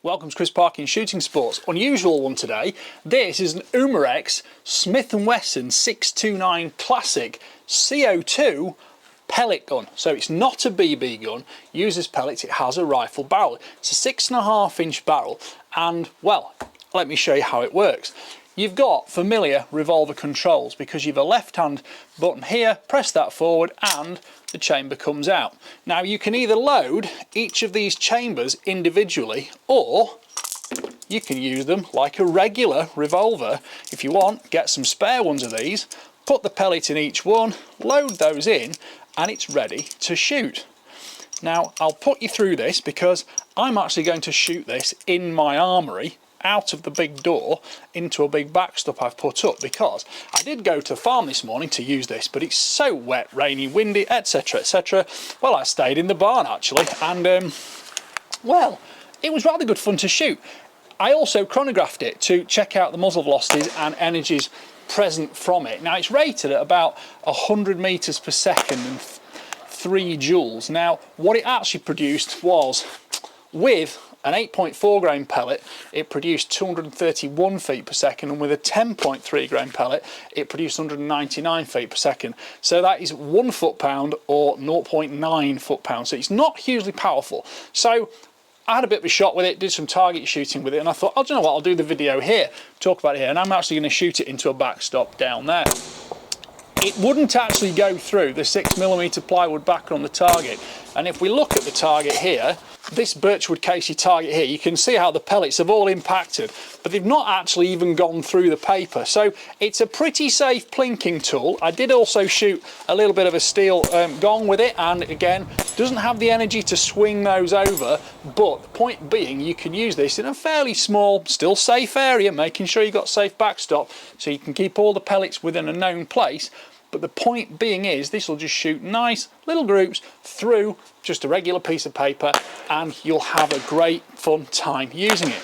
Welcome to Chris Parkin Shooting Sports. Unusual one today. This is an Umarex Smith Wesson 629 Classic CO₂ pellet gun. So it's not a BB gun, uses pellets, it has a rifle barrel. It's a 6.5 inch barrel and, well, let me show you how it works. You've got familiar revolver controls because you've a left hand button here, press that forward and the chamber comes out. Now you can either load each of these chambers individually or you can use them like a regular revolver. If you want, get some spare ones of these, put the pellet in each one, load those in and it's ready to shoot. Now I'll put you through this because I'm actually going to shoot this in my armoury out of the big door into a big backstop I've put up, because I did go to the farm this morning to use this but it's so wet, rainy, windy, etc, etc. Well, I stayed in the barn actually and well, it was rather good fun to shoot. I also chronographed it to check out the muzzle velocities and energies present from it. Now it's rated at about 100 meters per second and 3 joules. Now what it actually produced was, with an 8.4 grain pellet, it produced 231 feet per second, and with a 10.3 grain pellet, it produced 199 feet per second. So that is 1 foot-pound or 0.9 foot-pound. So it's not hugely powerful. So I had a bit of a shot with it, did some target shooting with it, and I thought, oh, do you know what, I'll do the video here, talk about it here, and I'm actually going to shoot it into a backstop down there. It wouldn't actually go through the 6mm plywood backer on the target, and if we look at the target here, this birchwood casey target here, you can see how the pellets have all impacted, but they've not actually even gone through the paper. So it's a pretty safe plinking tool. I did also shoot a little bit of a steel gong with it, and again, doesn't have the energy to swing those over, but the point being, you can use this in a fairly small, still safe area, making sure you've got safe backstop so you can keep all the pellets within a known place. But the point being is, this will just shoot nice little groups through just a regular piece of paper and you'll have a great fun time using it.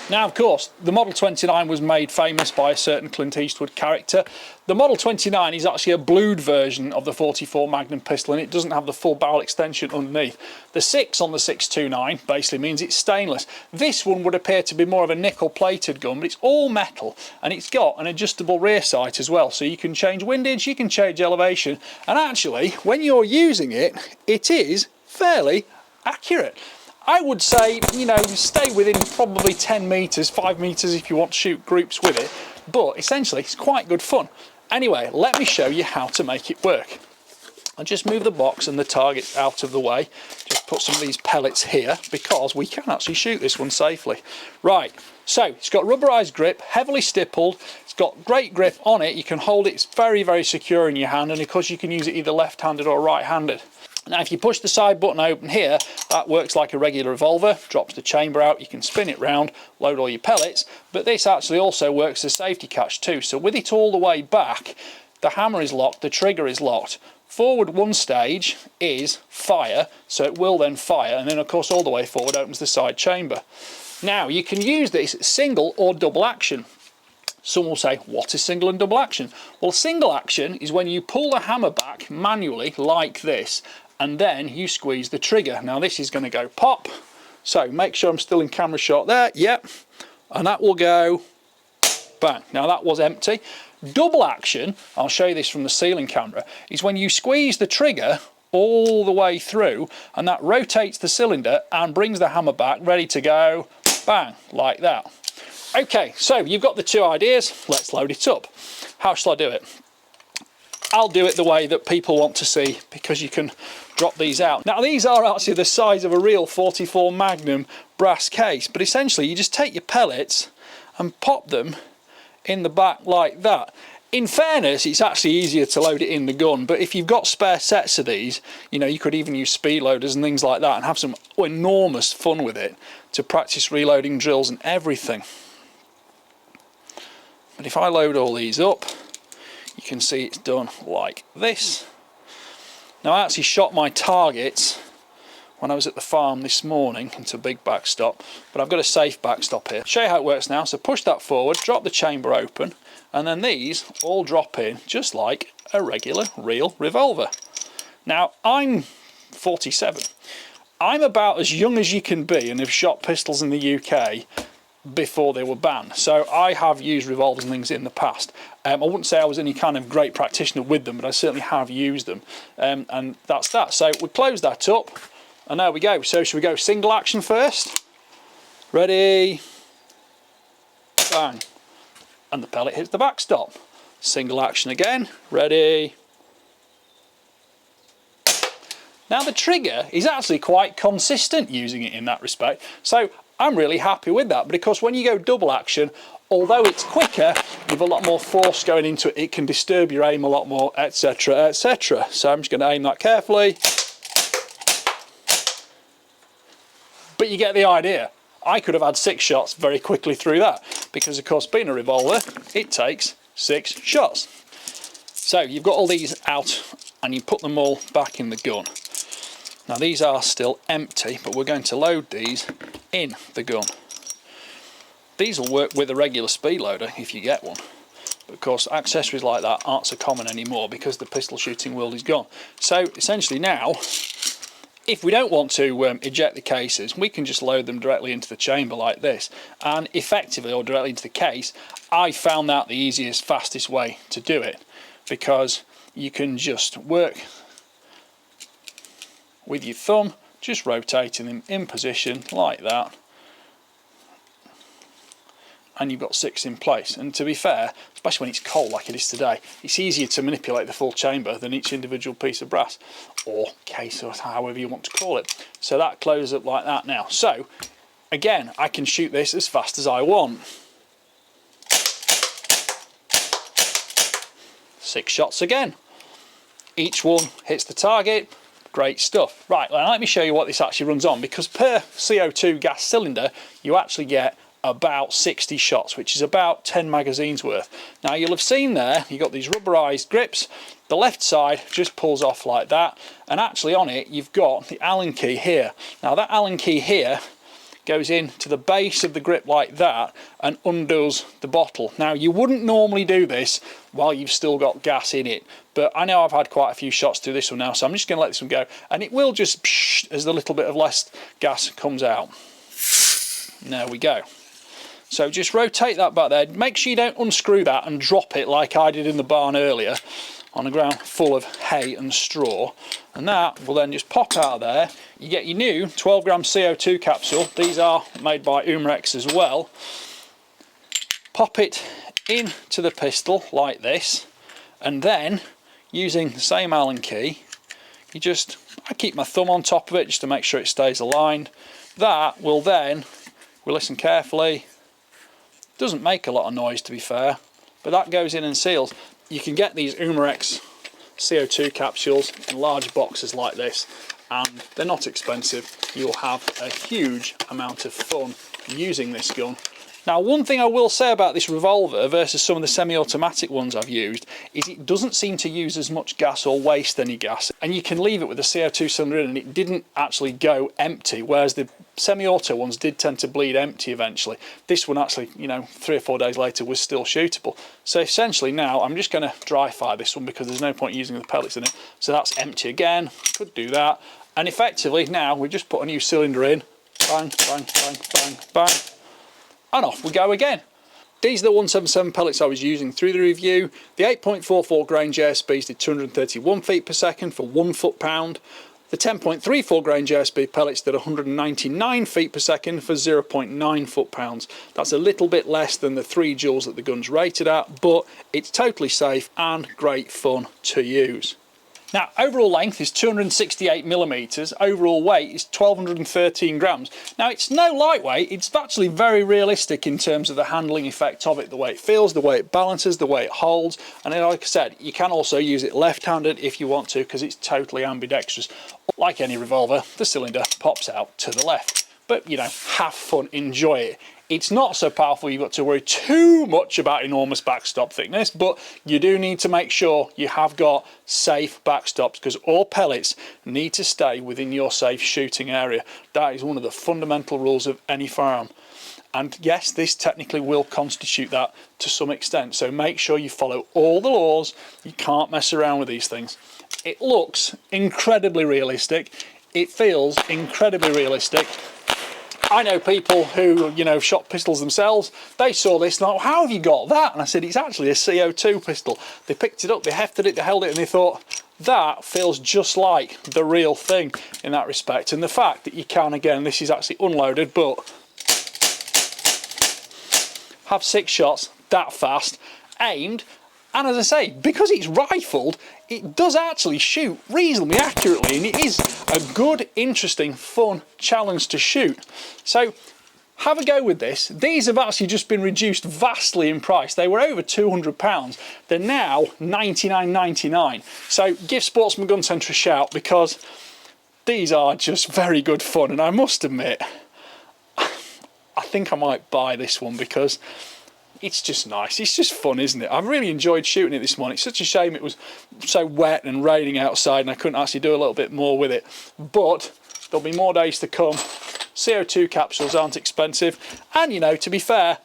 Now, of course, the Model 29 was made famous by a certain Clint Eastwood character. The Model 29 is actually a blued version of the 44 Magnum pistol and it doesn't have the full barrel extension underneath. The 6 on the 629 basically means it's stainless. This one would appear to be more of a nickel plated gun, but it's all metal and it's got an adjustable rear sight as well. So you can change windage, you can change elevation, and actually when you're using it, it is fairly accurate. I would say, you know, stay within probably 10 meters, 5 meters if you want to shoot groups with it, but essentially it's quite good fun. Anyway, let me show you how to make it work. I'll just move the box and the target out of the way, just put some of these pellets here because we can actually shoot this one safely. Right, so it's got rubberized grip, heavily stippled, it's got great grip on it, you can hold it, it's very, very secure in your hand, and of course you can use it either left-handed or right-handed. Now if you push the side button open here, that works like a regular revolver, drops the chamber out, you can spin it round, load all your pellets, but this actually also works as a safety catch too. So with it all the way back, the hammer is locked, the trigger is locked. Forward one stage is fire, so it will then fire, and then of course all the way forward opens the side chamber. Now you can use this single or double action. Some will say, what is single and double action? Well, single action is when you pull the hammer back manually like this, and then you squeeze the trigger. Now this is going to go pop, so make sure I'm still in camera shot there, yep, and that will go bang. Now that was empty. Double action, I'll show you this from the ceiling camera, is when you squeeze the trigger all the way through and that rotates the cylinder and brings the hammer back ready to go bang, like that. Okay, so you've got the two ideas, let's load it up. How shall I do it? I'll do it the way that people want to see because you can drop these out. Now these are actually the size of a real 44 Magnum brass case, but essentially you just take your pellets and pop them in the back like that. In fairness, it's actually easier to load it in the gun, but if you've got spare sets of these, you know, you could even use speed loaders and things like that and have some enormous fun with it to practice reloading drills and everything. But if I load all these up, you can see it's done like this. Now I actually shot my targets when I was at the farm this morning into a big backstop, but I've got a safe backstop here. I'll show you how it works now. So push that forward, drop the chamber open, and then these all drop in just like a regular real revolver. Now I'm 47 I'm about as young as you can be and have shot pistols in the UK before they were banned. So I have used revolvers and things in the past. I wouldn't say I was any kind of great practitioner with them, but I certainly have used them. And that's that. So we close that up, and there we go. So should we go single action first? Ready? Bang. And the pellet hits the backstop. Single action again. Ready? Now the trigger is actually quite consistent using it in that respect, so I'm really happy with that, because when you go double action, although it's quicker, with a lot more force going into it, it can disturb your aim a lot more, etc, etc. So I'm just going to aim that carefully. But you get the idea. I could have had 6 shots very quickly through that, because of course being a revolver, it takes 6 shots. So you've got all these out and you put them all back in the gun. Now these are still empty, but we're going to load these in the gun. These will work with a regular speed loader if you get one, but of course accessories like that aren't so common anymore because the pistol shooting world is gone. So essentially now, if we don't want to eject the cases, we can just load them directly into the chamber like this, and effectively, or directly into the case. I found that the easiest, fastest way to do it, because you can just work with your thumb, just rotating them in position like that, and you've got 6 in place. And to be fair, especially when it's cold like it is today, it's easier to manipulate the full chamber than each individual piece of brass or case, or however you want to call it. So that closes up like that now. So again, I can shoot this as fast as I want. 6 shots again, each one hits the target. Great stuff. Right, well, let me show you what this actually runs on, because per CO2 gas cylinder you actually get about 60 shots, which is about 10 magazines worth. Now you'll have seen there, you've got these rubberized grips. The left side just pulls off like that, and actually on it you've got the Allen key here. Now that Allen key here goes into the base of the grip like that and undoes the bottle. Now you wouldn't normally do this while you've still got gas in it, but I know I've had quite a few shots through this one now, so I'm just going to let this one go, and it will just psh as the little bit of less gas comes out. There we go. So just rotate that back there. Make sure you don't unscrew that and drop it like I did in the barn earlier on the ground full of hay and straw, and that will then just pop out of there. You get your new 12 gram CO2 capsule. These are made by Umarex as well. Pop it into the pistol like this, and then using the same Allen key, I keep my thumb on top of it just to make sure it stays aligned. That will then, we'll listen carefully, doesn't make a lot of noise to be fair, but that goes in and seals. You can get these Umarex CO2 capsules in large boxes like this, and they're not expensive. You'll have a huge amount of fun using this gun. Now, one thing I will say about this revolver versus some of the semi-automatic ones I've used is it doesn't seem to use as much gas or waste any gas, and you can leave it with a CO2 cylinder in and it didn't actually go empty, whereas the semi-auto ones did tend to bleed empty eventually. This one actually, you know, 3 or 4 days later was still shootable. So essentially now I'm just going to dry fire this one because there's no point using the pellets in it. So that's empty again, could do that, and effectively now we just put a new cylinder in, bang, bang, bang, bang, bang, and off we go again. These are the 177 pellets I was using through the review. The 8.44 grain JSBs did 231 feet per second for 1 foot-pound. The 10.34 grain JSB pellets did 199 feet per second for 0.9 foot-pounds. That's a little bit less than the 3 joules that the gun's rated at, but it's totally safe and great fun to use. Now, overall length is 268 millimeters, overall weight is 1213 grams. Now, it's no lightweight, it's actually very realistic in terms of the handling effect of it, the way it feels, the way it balances, the way it holds, and then, like I said, you can also use it left-handed if you want to, because it's totally ambidextrous. Like any revolver, the cylinder pops out to the left. But, you know, have fun, enjoy it. It's not so powerful you've got to worry too much about enormous backstop thickness, but you do need to make sure you have got safe backstops, because all pellets need to stay within your safe shooting area. That is one of the fundamental rules of any firearm. And yes, this technically will constitute that to some extent, so make sure you follow all the laws. You can't mess around with these things. It looks incredibly realistic. it feels incredibly realistic. I know people who, you know, shot pistols themselves. They saw this and thought, how have you got that? And I said, it's actually a CO₂ pistol. They picked it up, they hefted it, they held it, and they thought, that feels just like the real thing in that respect. And the fact that you can, again, this is actually unloaded, but have 6 shots that fast, aimed, and as I say, because it's rifled, it does actually shoot reasonably accurately, and it is a good, interesting, fun challenge to shoot. So have a go with this. These have actually just been reduced vastly in price. They were over £200. They're now $99.99. So give Sportsman Gun Centre a shout, because these are just very good fun. And I must admit, I think I might buy this one because it's just nice. It's just fun, isn't it? I've really enjoyed shooting it this morning. It's such a shame it was so wet and raining outside and I couldn't actually do a little bit more with it. But there'll be more days to come. CO₂ capsules aren't expensive. And, you know, to be fair,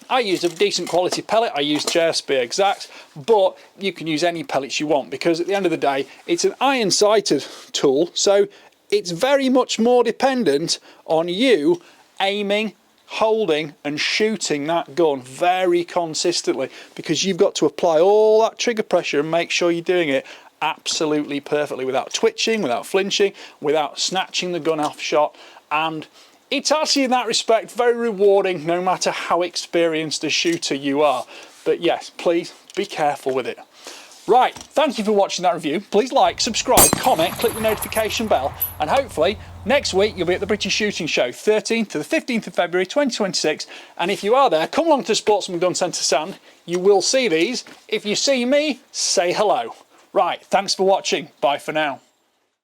I used a decent quality pellet. I used JSB Exact, but you can use any pellets you want, because at the end of the day, it's an iron-sighted tool. So it's very much more dependent on you aiming, holding and shooting that gun very consistently, because you've got to apply all that trigger pressure and make sure you're doing it absolutely perfectly, without twitching, without flinching, without snatching the gun off shot. And it's actually, in that respect, very rewarding, no matter how experienced a shooter you are. But yes, please be careful with it. Right, thank you for watching that review. Please like, subscribe, comment, click the notification bell, and hopefully next week you'll be at the British Shooting Show, 13th to the 15th of February 2026. And if you are there, come along to Sportsman Gun Centre Stand. You will see these. If you see me, say hello. Right, thanks for watching. Bye for now.